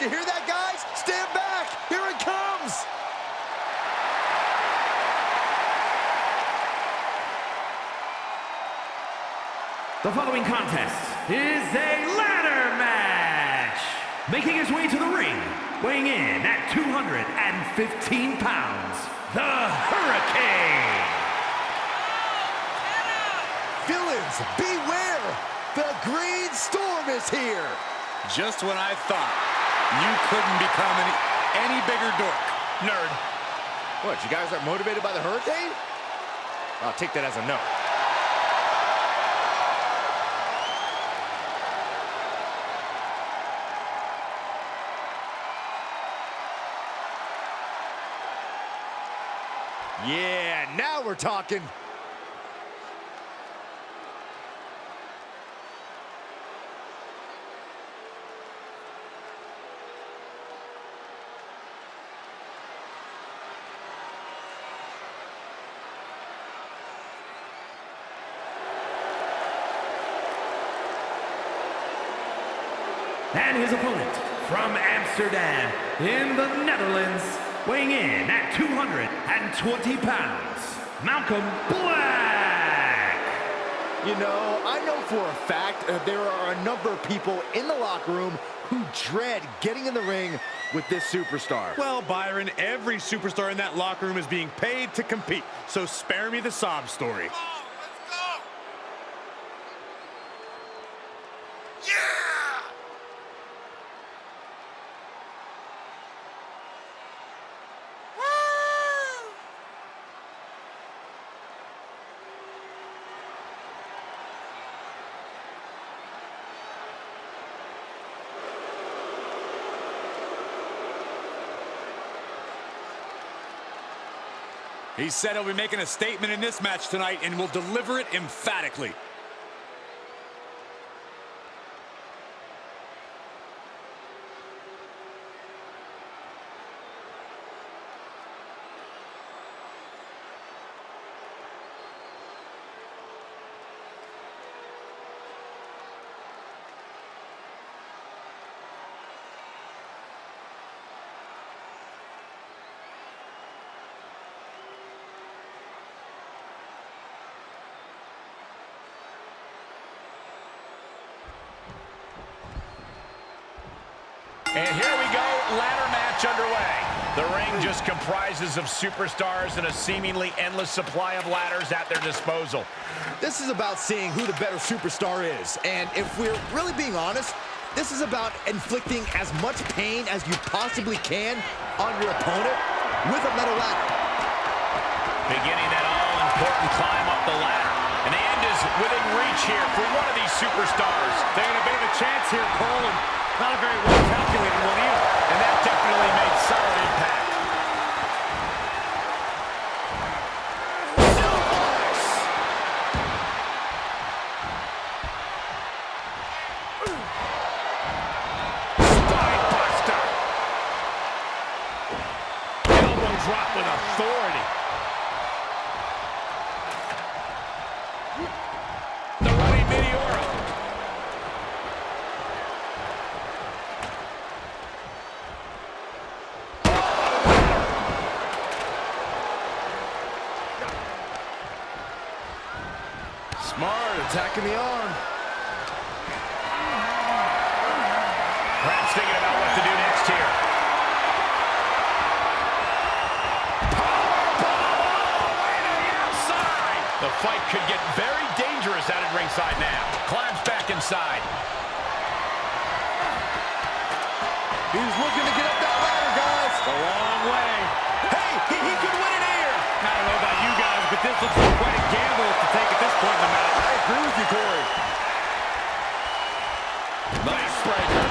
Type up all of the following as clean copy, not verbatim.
You hear that, guys? Stand back. Here it comes. The following contest is a ladder match. Making his way to the ring, weighing in at 215 pounds, the Hurricane. Villains, beware. The Green Storm is here. Just when I thought you couldn't become any bigger dork. Nerd. What, you guys aren't motivated by the Hurricane? I'll take that as a no. Yeah, now we're talking. And his opponent from Amsterdam in the Netherlands, weighing in at 220 pounds, Malcolm Black. You know, I know for a fact there are a number of people in the locker room who dread getting in the ring with this superstar. Well, Byron, every superstar in that locker room is being paid to compete, so spare me the sob story. He said he'll be making a statement in this match tonight and will deliver it emphatically. And here we go, ladder match underway. The ring just comprises of superstars and a seemingly endless supply of ladders at their disposal. This is about seeing who the better superstar is. And if we're really being honest, this is about inflicting as much pain as you possibly can on your opponent with a metal ladder. Beginning that all-important climb up the ladder. And the end is within reach here for one of these superstars. Taking a bit of a chance here, Cole, and not a very well-calculated one either. And that definitely made solid impact. Spine buster. Elbow drop with authority. The running Meteora. Smart, attacking the arm. Perhaps thinking about what to do next here. The fight could get very dangerous out at ringside now. Climbs back inside. He's looking to get up that ladder, guys. A long way. Hey, he could win it here. I don't know about you guys, but this looks like quite a gamble to take at this point in the match. I agree with you, Corey. Nice breaker.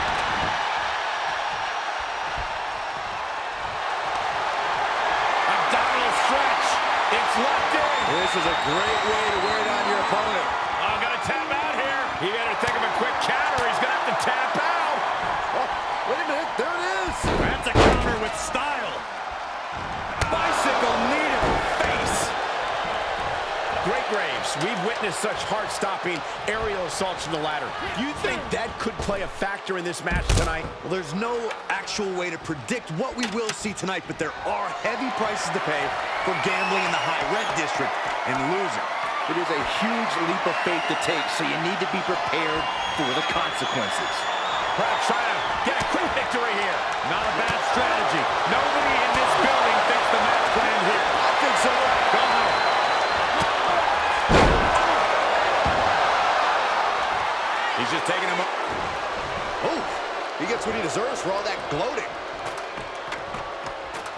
Abdominal stretch. It's locked in. This is a great way to wear down your opponent. Oh, gonna tap out here. He better think of a quick counter. He's gonna have to tap out. Oh, wait a minute, there it is. That's a counter with style. Bicycle knee to the face. Great Graves, we've witnessed such heart-stopping aerial assaults from the ladder. Do you think that could play a factor in this match tonight? Well, there's no actual way to predict what we will see tonight, but there are heavy prices to pay for gambling in the high-rent district and losing. It is a huge leap of faith to take, so you need to be prepared for the consequences. Perhaps trying to get a quick victory here. Not a bad strategy. Nobody in this building thinks the match could end here. I think so. Go ahead. He's just taking him up. Oh, he gets what he deserves for all that gloating.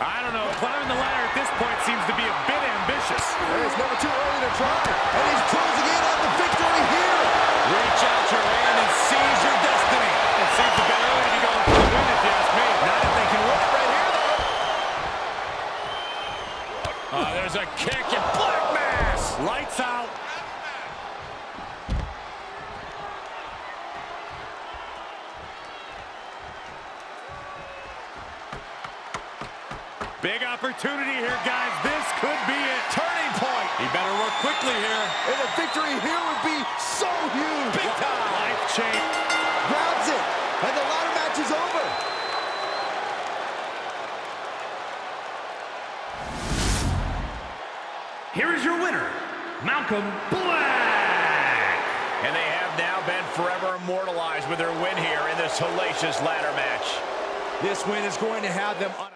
I don't know. Climbing the ladder at this point seems to be a bit ambitious. It's never too early to try, and he's closing in on the victory here. Reach out your hand and seize your destiny. It seems a bit early to be going for a win, if you ask me. Not if they can win it right here, though. There's a kick and Black Mass. Lights out. Big opportunity here, guys. This could be it. Turning point. He better work quickly here. And a victory here would be so huge. Big time. Life change. Grabs it, and the ladder match is over. Here is your winner, Malcolm Black. And they have now been forever immortalized with their win here in this hellacious ladder match. This win is going to have them on